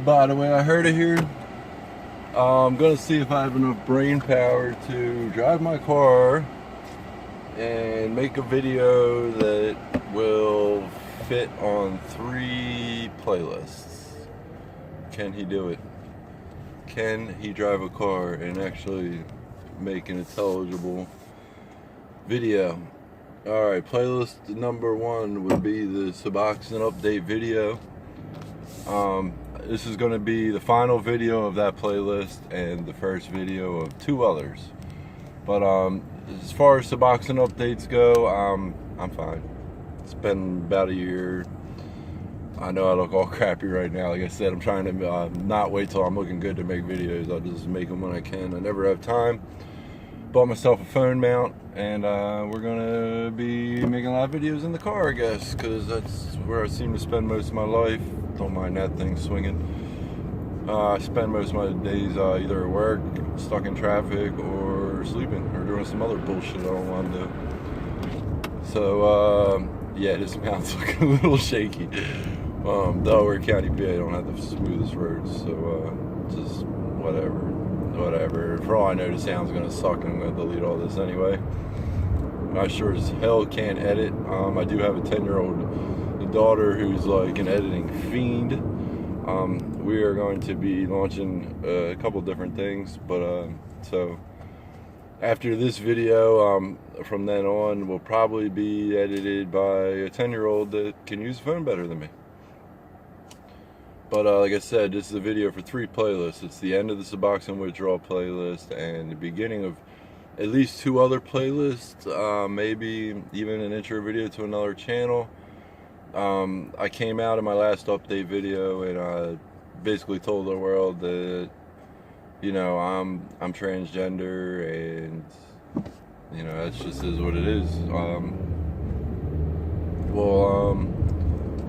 By the way, I heard it here. I'm gonna see if I have enough brain power to drive my car and make a video that will fit on 3 playlists. Can he do it? Can he drive a car and actually make an intelligible video? Alright, playlist number 1 would be the suboxone update video. This is going to be the final video of that playlist and the first video of 2 others. But as far as suboxone updates go, I'm fine. It's been about a year. I know I look all crappy right now. Like I said, I'm trying to not wait till I'm looking good to make videos. I'll just make them when I can. I never have time. Bought myself a phone mount, and we're gonna be making a lot of videos in the car, I guess, because that's where I seem to spend most of my life. Don't mind that thing swinging. I spend most of my days either at work, stuck in traffic, or sleeping, or doing some other bullshit I don't want to do. So yeah, this mount's looking a little shaky. Delaware County, PA don't have the smoothest roads, so just whatever. For all I know, the sound's gonna suck, and I'm gonna delete all this anyway. I sure as hell can't edit. I do have a 10-year-old daughter who's like an editing fiend. We are going to be launching a couple different things, but so after this video, from then on, will probably be edited by a 10-year-old that can use a phone better than me. But like I said, this is a video for 3 playlists. It's the end of the suboxone withdrawal playlist and the beginning of at least 2 other playlists, maybe even an intro video to another channel. I came out in my last update video and I basically told the world that, you know, I'm transgender, and you know, that just is what it is.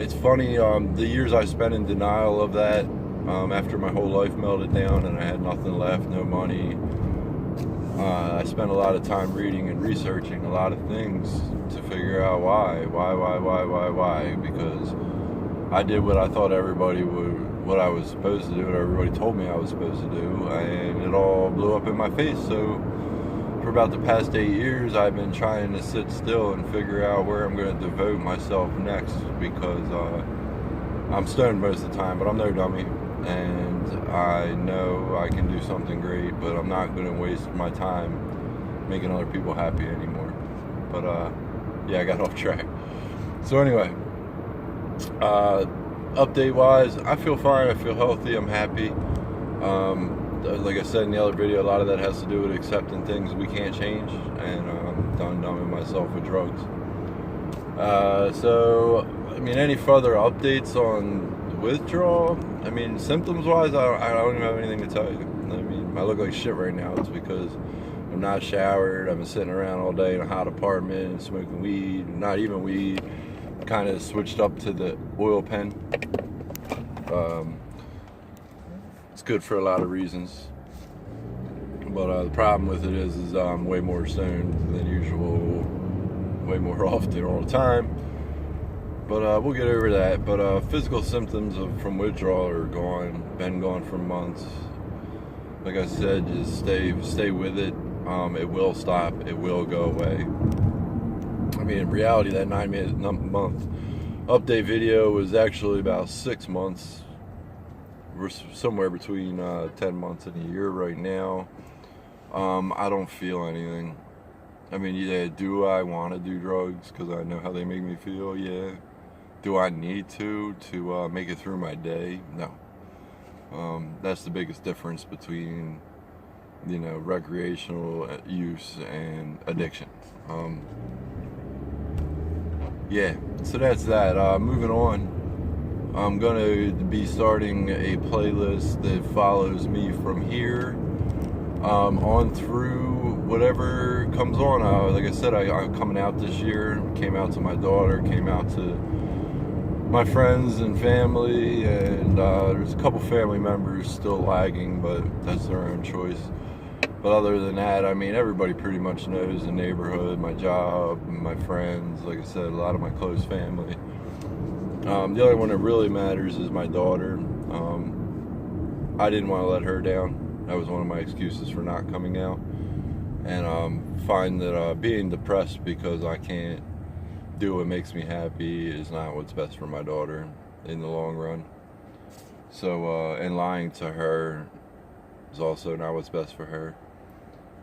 It's funny, the years I spent in denial of that, after my whole life melted down and I had nothing left, no money, I spent a lot of time reading and researching a lot of things to figure out why, because I did what I thought everybody would, what I was supposed to do, what everybody told me I was supposed to do, and it all blew up in my face. So for about the past 8 years, I've been trying to sit still and figure out where I'm going to devote myself next, because I'm stoned most of the time, but I'm no dummy, and I know I can do something great, but I'm not going to waste my time making other people happy anymore. But yeah, I got off track. So anyway, update wise, I feel fine, I feel healthy, I'm happy. Like I said in the other video, a lot of that has to do with accepting things we can't change, and done numbing myself with drugs. So, I mean, any further updates on withdrawal? I mean, symptoms wise, I don't even have anything to tell you. I mean, I look like shit right now. It's because I'm not showered. I've been sitting around all day in a hot apartment, smoking weed, not even weed. Kind of switched up to the oil pen. It's good for a lot of reasons, but the problem with it is I'm way more stoned than usual, way more often all the time. But we'll get over that. But physical symptoms from withdrawal are gone, been gone for months. Like I said, just stay with it. It will stop. It will go away. I mean, in reality, that 9-month update video was actually about 6 months. We're somewhere between 10 months and a year right now. I don't feel anything. I mean, yeah, do I want to do drugs because I know how they make me feel? Yeah. Do I need to make it through my day? No. That's the biggest difference between, you know, recreational use and addiction. Yeah, so that's that. Moving on. I'm going to be starting a playlist that follows me from here on through whatever comes on. Like I said, I'm coming out this year. Came out to my daughter, came out to my friends and family, and there's a couple family members still lagging, but that's their own choice. But other than that, I mean, everybody pretty much knows the neighborhood, my job, my friends, like I said, a lot of my close family. The other one that really matters is my daughter. I didn't want to let her down. That was one of my excuses for not coming out. And find that being depressed because I can't do what makes me happy is not what's best for my daughter in the long run. So, and lying to her is also not what's best for her.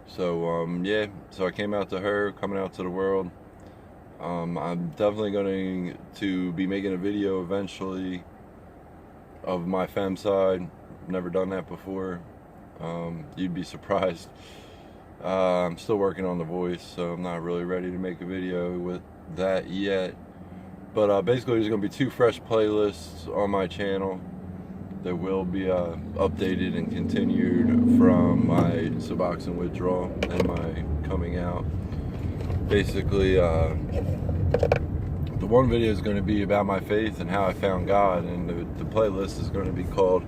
So, yeah, so I came out to her, coming out to the world. I'm definitely going to be making a video eventually of my fem side. Never done that before. You'd be surprised. I'm still working on the voice, so I'm not really ready to make a video with that yet. But basically there's going to be 2 fresh playlists on my channel that will be updated and continued from my suboxone withdrawal and my coming out. Basically, the one video is going to be about my faith and how I found God, and the playlist is going to be called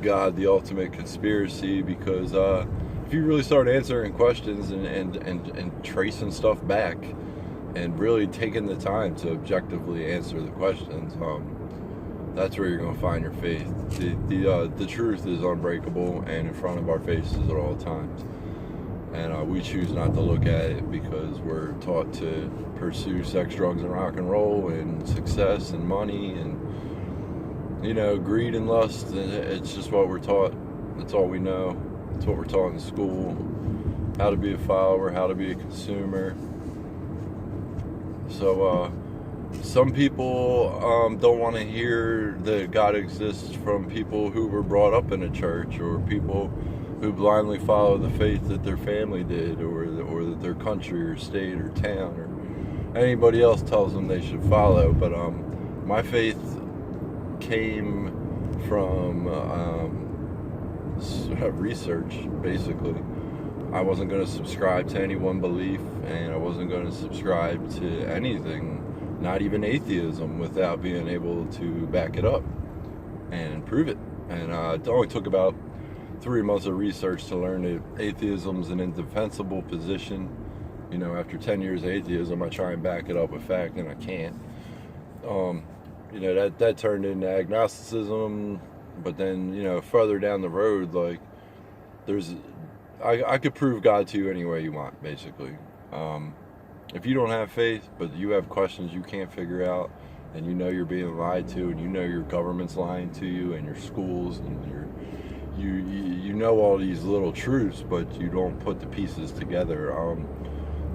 God, the Ultimate Conspiracy, because if you really start answering questions and tracing stuff back and really taking the time to objectively answer the questions, that's where you're going to find your faith. The truth is unbreakable and in front of our faces at all times. And we choose not to look at it because we're taught to pursue sex, drugs, and rock and roll, and success and money, and, you know, greed and lust. And it's just what we're taught. That's all we know. That's what we're taught in school. How to be a follower, how to be a consumer. So, some people don't want to hear that God exists from people who were brought up in a church, or people who blindly follow the faith that their family did, or that their country or state or town or anybody else tells them they should follow. But my faith came from research, basically. I wasn't going to subscribe to any one belief, and I wasn't going to subscribe to anything, not even atheism, without being able to back it up and prove it. And it only took about 3 months of research to learn that atheism's an indefensible position. You know, after 10 years of atheism, I try and back it up with fact, and I can't. You know, that turned into agnosticism. But then, you know, further down the road, like, I could prove God to you any way you want, basically. If you don't have faith, but you have questions you can't figure out, and you know you're being lied to, and you know your government's lying to you, and your schools, and you know all these little truths, but you don't put the pieces together.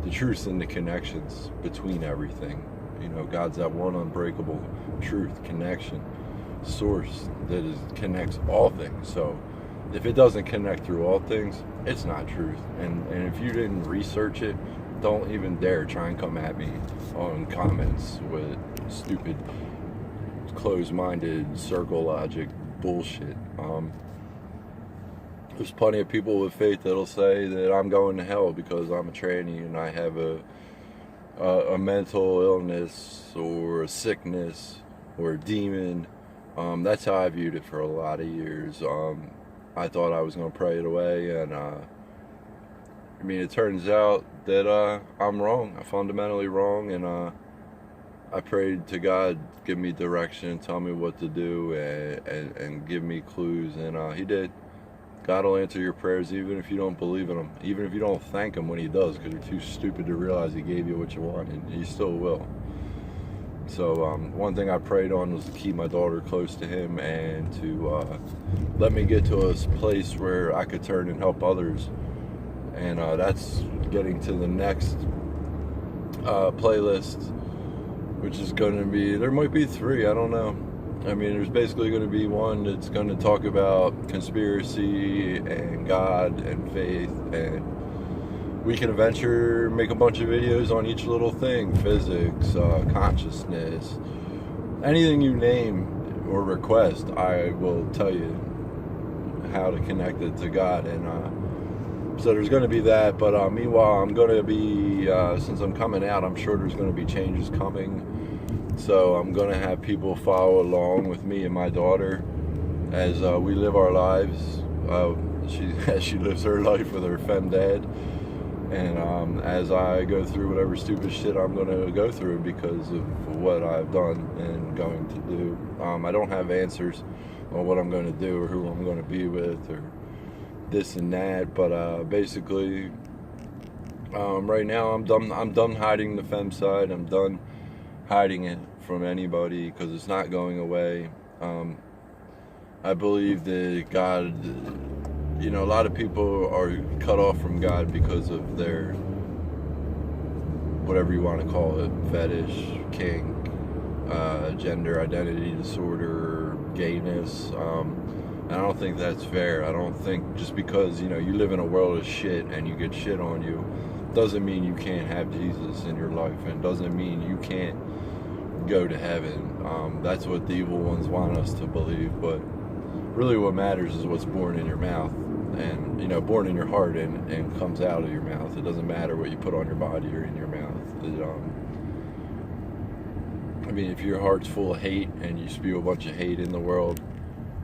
The truths and the connections between everything. You know, God's that one unbreakable truth, connection, source that connects all things. So if it doesn't connect through all things, it's not truth. And if you didn't research it, don't even dare try and come at me on comments with stupid, closed-minded, circle logic bullshit. There's plenty of people with faith that'll say that I'm going to hell because I'm a tranny and I have a mental illness or a sickness or a demon. That's how I viewed it for a lot of years. I thought I was going to pray it away, and I mean, it turns out that I'm wrong. I'm fundamentally wrong, and I prayed to God, give me direction, tell me what to do, and give me clues, and He did. God will answer your prayers even if you don't believe in Him, even if you don't thank Him when He does, because you're too stupid to realize He gave you what you want, and He still will. So one thing I prayed on was to keep my daughter close to Him, and to let me get to a place where I could turn and help others. And that's getting to the next playlist, which is going to be, there might be 3, I don't know. I mean, there's basically going to be one that's going to talk about conspiracy and God and faith, and we can eventually make a bunch of videos on each little thing: physics, consciousness, anything you name or request. I will tell you how to connect it to God. And so there's going to be that. But meanwhile, I'm going to be, since I'm coming out, I'm sure there's going to be changes coming. So I'm going to have people follow along with me and my daughter as we live our lives. She lives her life with her fem dad. And as I go through whatever stupid shit I'm going to go through because of what I've done and going to do, I don't have answers on what I'm going to do or who I'm going to be with or this and that. But basically, right now I'm done hiding the femicide. I'm done hiding it from anybody because it's not going away. I believe that God, you know, a lot of people are cut off from God because of their, whatever you want to call it, fetish, kink, gender identity disorder, gayness. And I don't think that's fair. I don't think just because, you know, you live in a world of shit and you get shit on you, doesn't mean you can't have Jesus in your life, and doesn't mean you can't go to heaven. That's what the evil ones want us to believe, but really what matters is what's born in your mouth, and, you know, born in your heart and comes out of your mouth. It doesn't matter what you put on your body or in your mouth. I mean, if your heart's full of hate and you spew a bunch of hate in the world,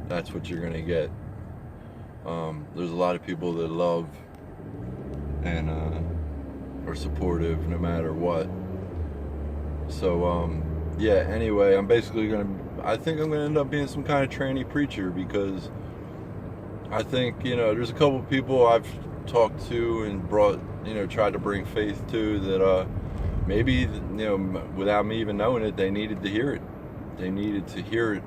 that's what you're gonna get. There's a lot of people that love and are supportive no matter what. So yeah, anyway, I think I'm gonna end up being some kind of tranny preacher, because I think, you know, there's a couple people I've talked to and brought, you know, tried to bring faith to that maybe, you know, without me even knowing it, they needed to hear it. They needed to hear it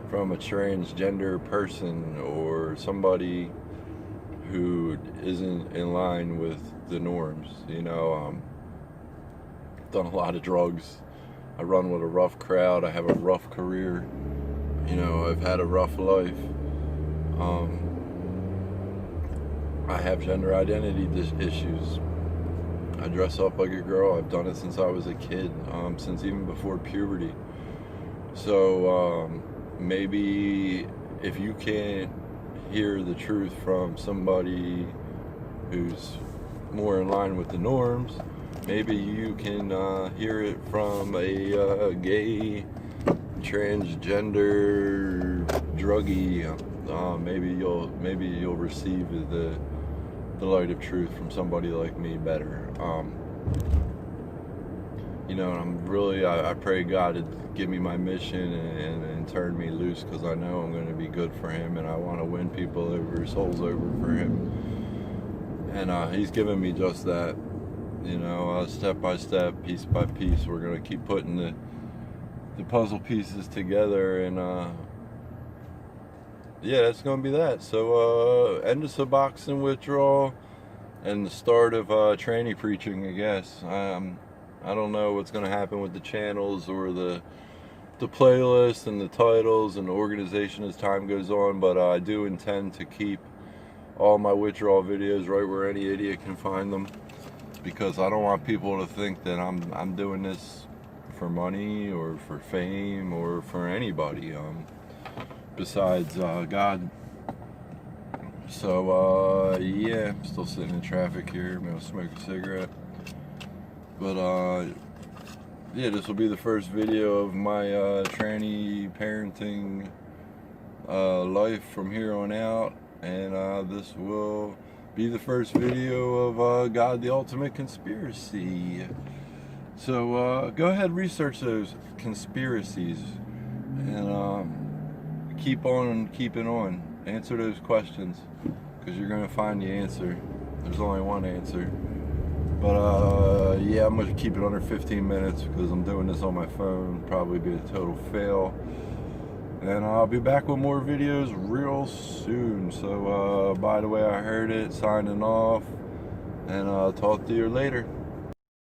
from a transgender person or somebody who isn't in line with the norms. You know, I've done a lot of drugs. I run with a rough crowd. I have a rough career. You know, I've had a rough life. I have gender identity issues. I dress up like a girl. I've done it since I was a kid, since even before puberty. So maybe if you can't hear the truth from somebody who's more in line with the norms, maybe you can hear it from a gay, transgender, druggie. Maybe you'll receive the light of truth from somebody like me better. You know, I pray God to give me my mission and turn me loose, because I know I'm going to be good for Him, and I want to win people over, souls over for Him. And He's given me just that. You know, step by step, piece by piece, we're going to keep putting the puzzle pieces together, and yeah, that's going to be that. So end of suboxone withdrawal and the start of tranny preaching, I guess. I don't know what's going to happen with the channels or the playlist and the titles and the organization as time goes on, but I do intend to keep all my withdrawal videos right where any idiot can find them, because I don't want people to think that I'm doing this for money or for fame or for anybody besides God. So yeah, I'm still sitting in traffic here. I'm gonna smoke a cigarette. But yeah, this will be the first video of my tranny parenting life from here on out, and this will be the first video of God the Ultimate Conspiracy. So go ahead, research those conspiracies, and keep on keeping on. Answer those questions, because you're going to find the answer. There's only one answer. But yeah, I'm going to keep it under 15 minutes because I'm doing this on my phone. Probably be a total fail. And I'll be back with more videos real soon. So by the way, I heard it, signing off, and I'll talk to you later.